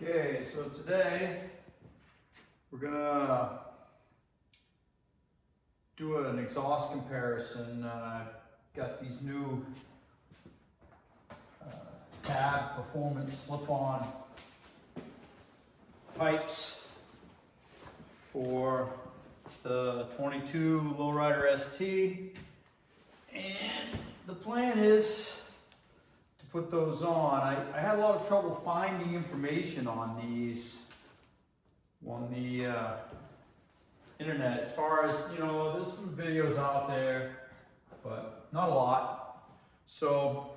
Okay, so today we're gonna do an exhaust comparison. Got these new tab performance slip-on pipes for the 22 Lowrider ST, and the plan is to put those on. I had a lot of trouble finding information on these on the internet, as far as, you know, there's some videos out there, but not a lot. So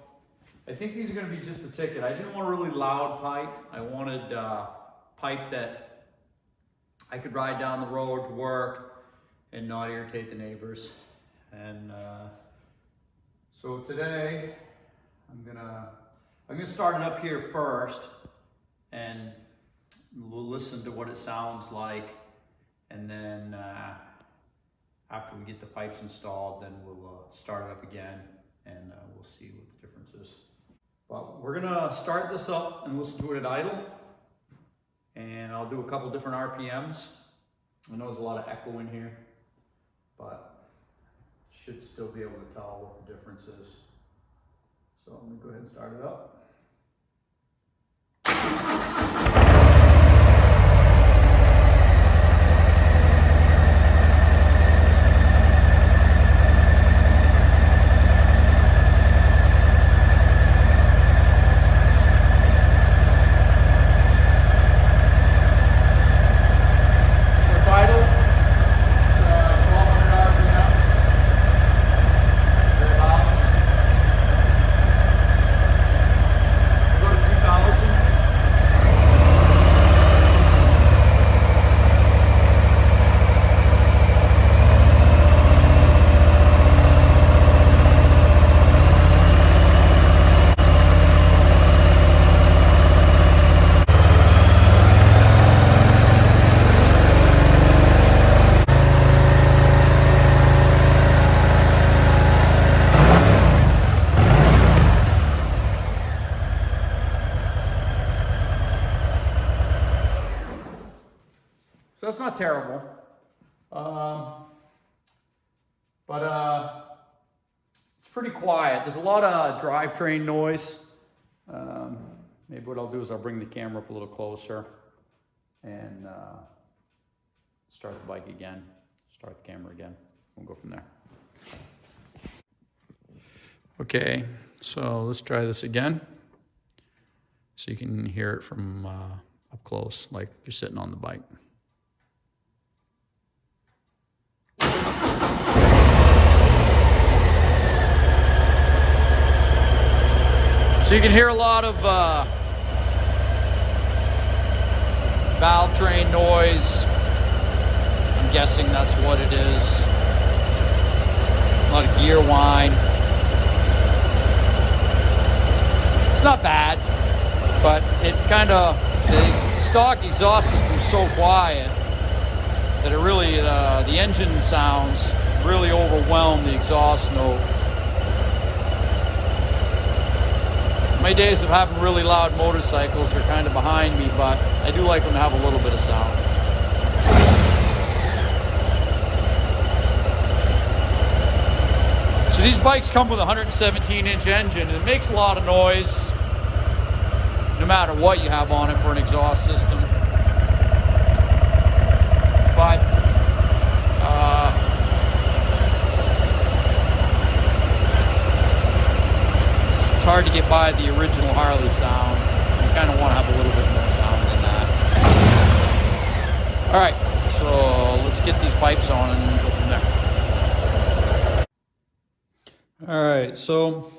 I think these are going to be just the ticket. I didn't want a really loud pipe. I wanted pipe that I could ride down the road to work and not irritate the neighbors. And so today I'm gonna start it up here first, and we'll listen to what it sounds like, and then after we get the pipes installed, then we'll start it up again, and we'll see what the difference is. But we're gonna start this up and listen to it at idle, and I'll do a couple different RPMs. I know there's a lot of echo in here, but should still be able to tell what the difference is. So I'm gonna go ahead and start it up. So that's not terrible, but it's pretty quiet. There's a lot of drivetrain noise. Maybe what I'll do is I'll bring the camera up a little closer and start the bike again, start the camera again. We'll go from there. Okay, so let's try this again so you can hear it from up close, like you're sitting on the bike. So you can hear a lot of valve train noise. I'm guessing that's what it is. A lot of gear whine. It's not bad, but it kind of, the stock exhaust system is so quiet that it really, the engine sounds really overwhelm the exhaust note. My days of having really loud motorcycles are kind of behind me, but I do like them to have a little bit of sound. So these bikes come with a 117-inch engine, and it makes a lot of noise no matter what you have on it for an exhaust system. But it's hard to get by the original Harley sound. You kind of want to have a little bit more sound than that. All right, so let's get these pipes on and go from there. All right, so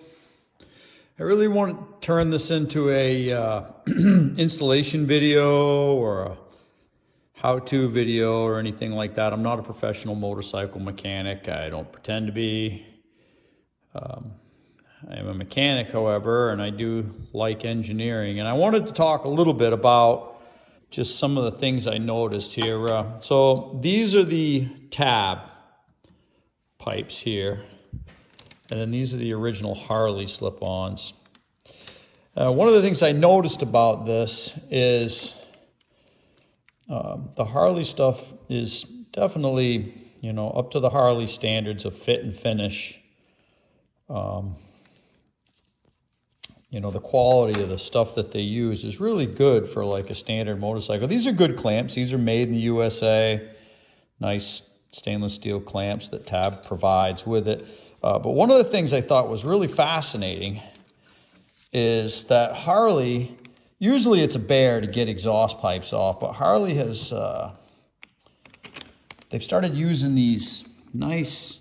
I really want to turn this into a installation video or a how-to video or anything like that. I'm not a professional motorcycle mechanic. I don't pretend to be. I am a mechanic, however, and I do like engineering. And I wanted to talk a little bit about just some of the things I noticed here. So these are the tab pipes here. And then these are the original Harley slip-ons. One of the things I noticed about this is the Harley stuff is definitely, you know, up to the Harley standards of fit and finish. You know, the quality of the stuff that they use is really good for like a standard motorcycle. These are good clamps. These are made in the USA. Nice stainless steel clamps that Tab provides with it. But one of the things I thought was really fascinating is that Harley, usually it's a bear to get exhaust pipes off, but Harley has, they've started using these nice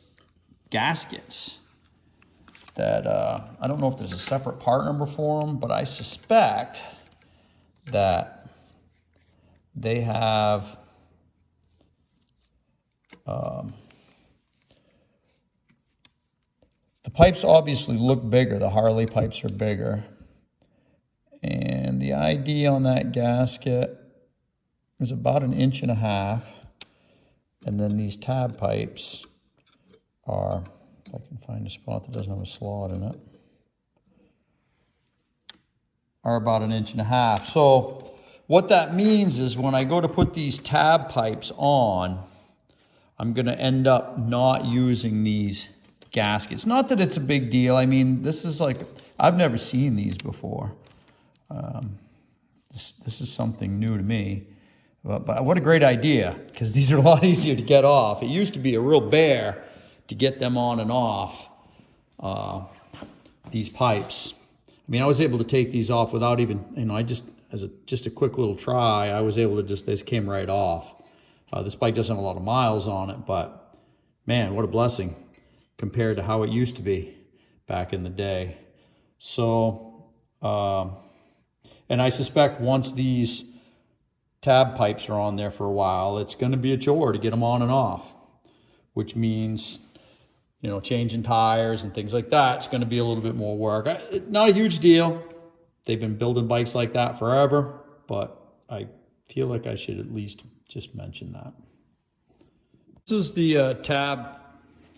gaskets that, I don't know if there's a separate part number for them, but I suspect that they have, the pipes obviously look bigger. The Harley pipes are bigger. And the ID on that gasket is about 1.5 inches. And then these Tab pipes are, if I can find a spot that doesn't have a slot in it, are about 1.5 inches. So what that means is when I go to put these Tab pipes on, I'm going to end up not using these gaskets. Not that it's a big deal. I mean, this is like, I've never seen these before. This is something new to me. But what a great idea, because these are a lot easier to get off. It used to be a real bear to get them on and off, these pipes. I mean, I was able to take these off without even, you know, just a quick little try, I was able to they just came right off. This bike doesn't have a lot of miles on it, but man, what a blessing compared to how it used to be back in the day. So, and I suspect once these Tab pipes are on there for a while, it's going to be a chore to get them on and off, which means, you know, changing tires and things like that. It's going to be a little bit more work. Not a huge deal. They've been building bikes like that forever, but I feel like I should at least just mention that. This is the Tab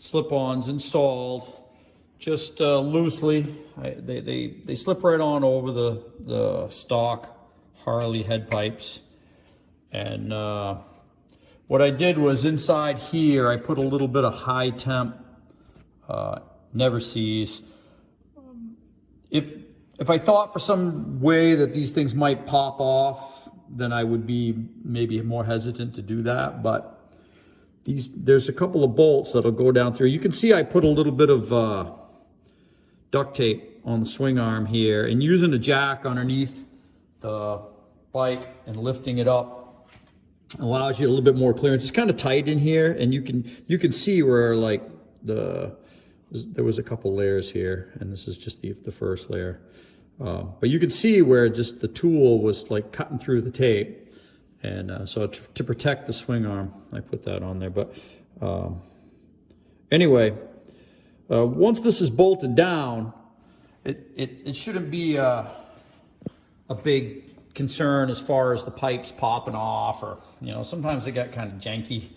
slip-ons installed just loosely. They slip right on over the stock Harley head pipes. And what I did was inside here, I put a little bit of high temp never sees. If I thought for some way that these things might pop off, then I would be maybe more hesitant to do that. But there's a couple of bolts that'll go down through. You can see I put a little bit of duct tape on the swing arm here, and using a jack underneath the bike and lifting it up allows you a little bit more clearance. It's kind of tight in here, and you can see where like there was a couple layers here, and this is just the first layer. But you can see where just the tool was like cutting through the tape, and so to protect the swing arm, I put that on there. But anyway, once this is bolted down, it shouldn't be a big concern as far as the pipes popping off, or, you know, sometimes they got kind of janky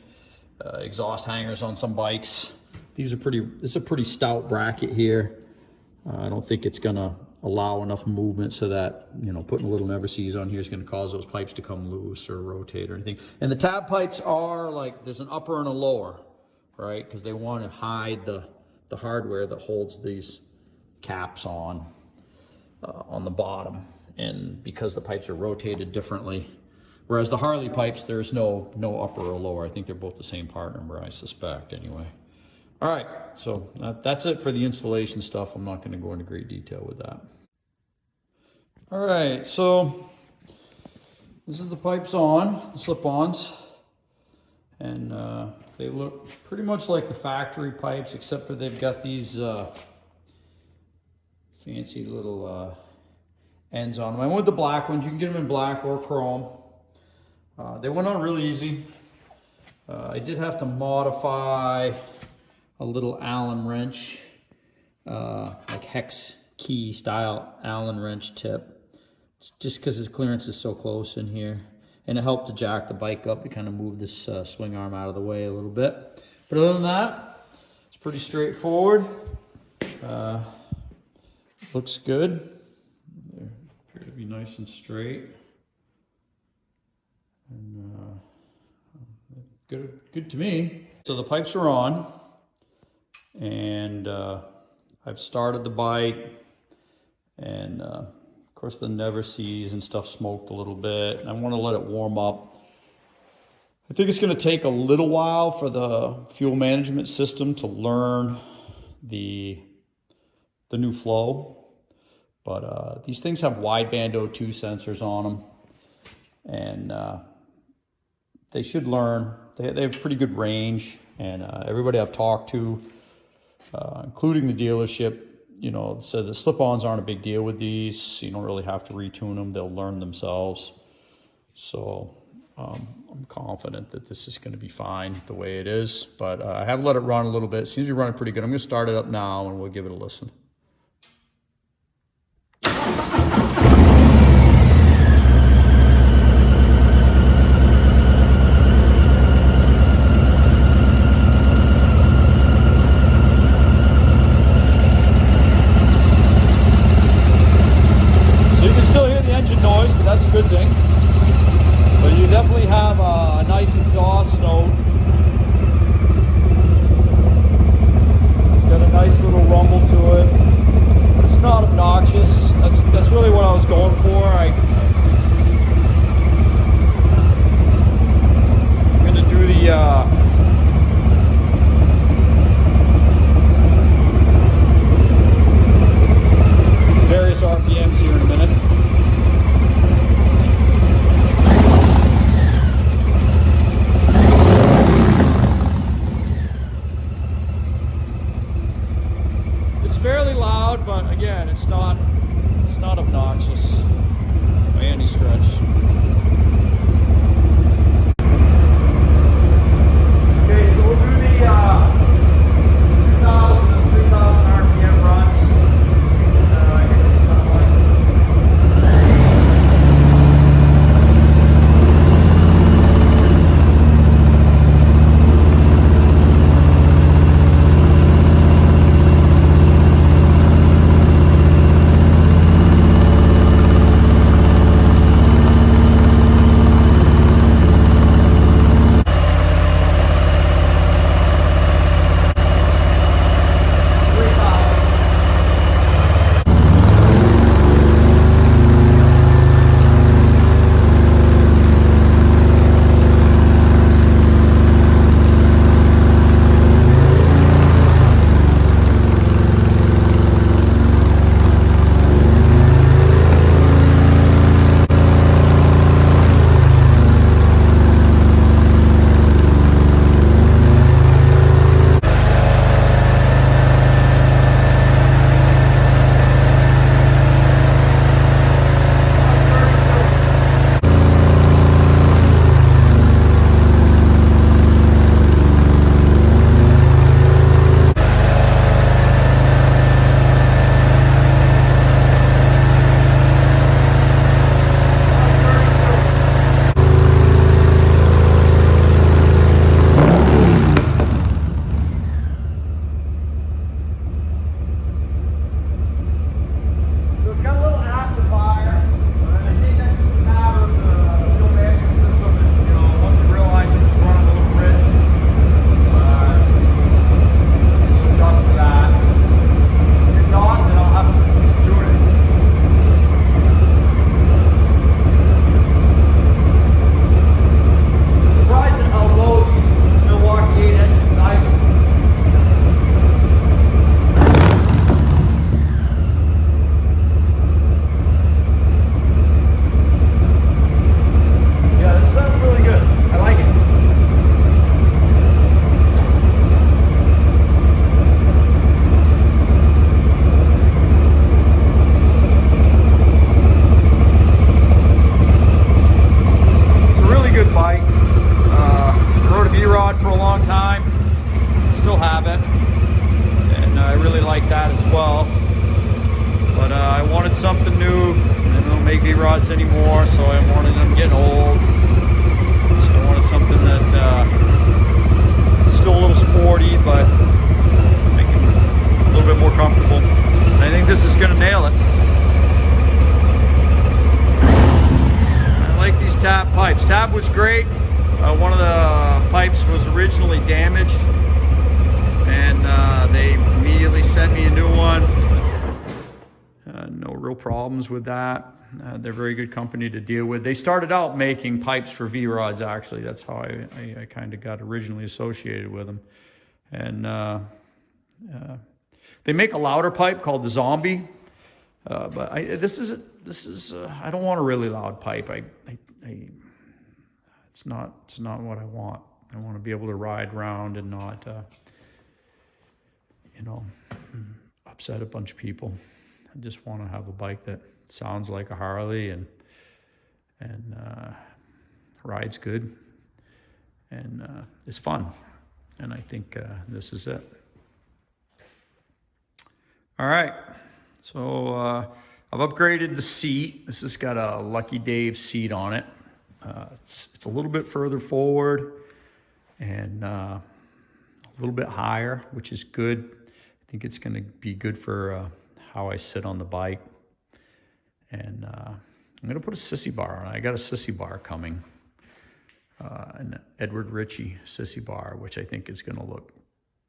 exhaust hangers on some bikes. This is a pretty stout bracket here. I don't think it's gonna allow enough movement so that, you know, putting a little never sees on here is gonna cause those pipes to come loose or rotate or anything. And the Tab pipes are like, there's an upper and a lower, right? Because they want to hide the hardware that holds these caps on the bottom. And because the pipes are rotated differently, whereas the Harley pipes, there's no upper or lower. I think they're both the same part number, I suspect, anyway. All right, so that's it for the installation stuff. I'm not going to go into great detail with that. All right, so this is the pipes on, the slip-ons, and they look pretty much like the factory pipes, except for they've got these fancy little ends on them. I went with the black ones. You can get them in black or chrome. They went on really easy. I did have to modify a little Allen wrench, like hex key style Allen wrench tip. It's just because his clearance is so close in here. And it helped to jack the bike up to kind of move this swing arm out of the way a little bit. But other than that, it's pretty straightforward. Looks good. appear to be nice and straight. And good to me. So the pipes are on, and I've started the bite, and of course the never sees and stuff smoked a little bit, and I want to let it warm up. I think it's going to take a little while for the fuel management system to learn the new flow, but these things have wideband O2 sensors on them, and they should learn. They have pretty good range, and everybody I've talked to, including the dealership, you know, said the slip-ons aren't a big deal with these. You don't really have to retune them. They'll learn themselves. So I'm confident that this is going to be fine the way it is. But I have let it run a little bit. It seems to be running pretty good. I'm going to start it up now, and we'll give it a listen. Good thing, but you definitely have a nice exhaust note. It's got a nice little rumble to it, but it's not obnoxious. That's really what I was going for. I'm going to do the various RPMs here in a minute. Fairly loud, but again, it's not obnoxious by any stretch. Okay, so we'll do the 2,000 and 3,000 RPM runs. Something new. They don't make V-rods anymore, so I'm wanting them getting old. So I wanted something that still a little sporty, but making a little bit more comfortable. And I think this is going to nail it. like these tab pipes. Tab was great. One of the pipes was originally damaged, and they immediately sent me a new one. No real problems with that. They're a very good company to deal with. They started out making pipes for V-rods, actually. That's how I kind of got originally associated with them. And they make a louder pipe called the Zombie. But this is I don't want a really loud pipe. It's not what I want. I want to be able to ride around and not, you know, upset a bunch of people. I just want to have a bike that sounds like a Harley and rides good and is fun. And I think this is it. All right. So I've upgraded the seat. This has got a Lucky Dave seat on it. It's a little bit further forward and a little bit higher, which is good. I think it's going to be good for how I sit on the bike. And I'm going to put a sissy bar on it. I got a sissy bar coming, an Edward Ritchie sissy bar, which I think is going to look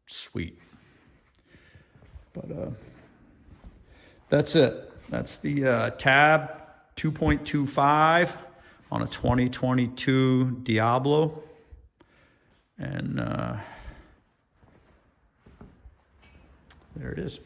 sweet. But that's it. That's the Tab 2.25 on a 2022 Diablo. And there it is.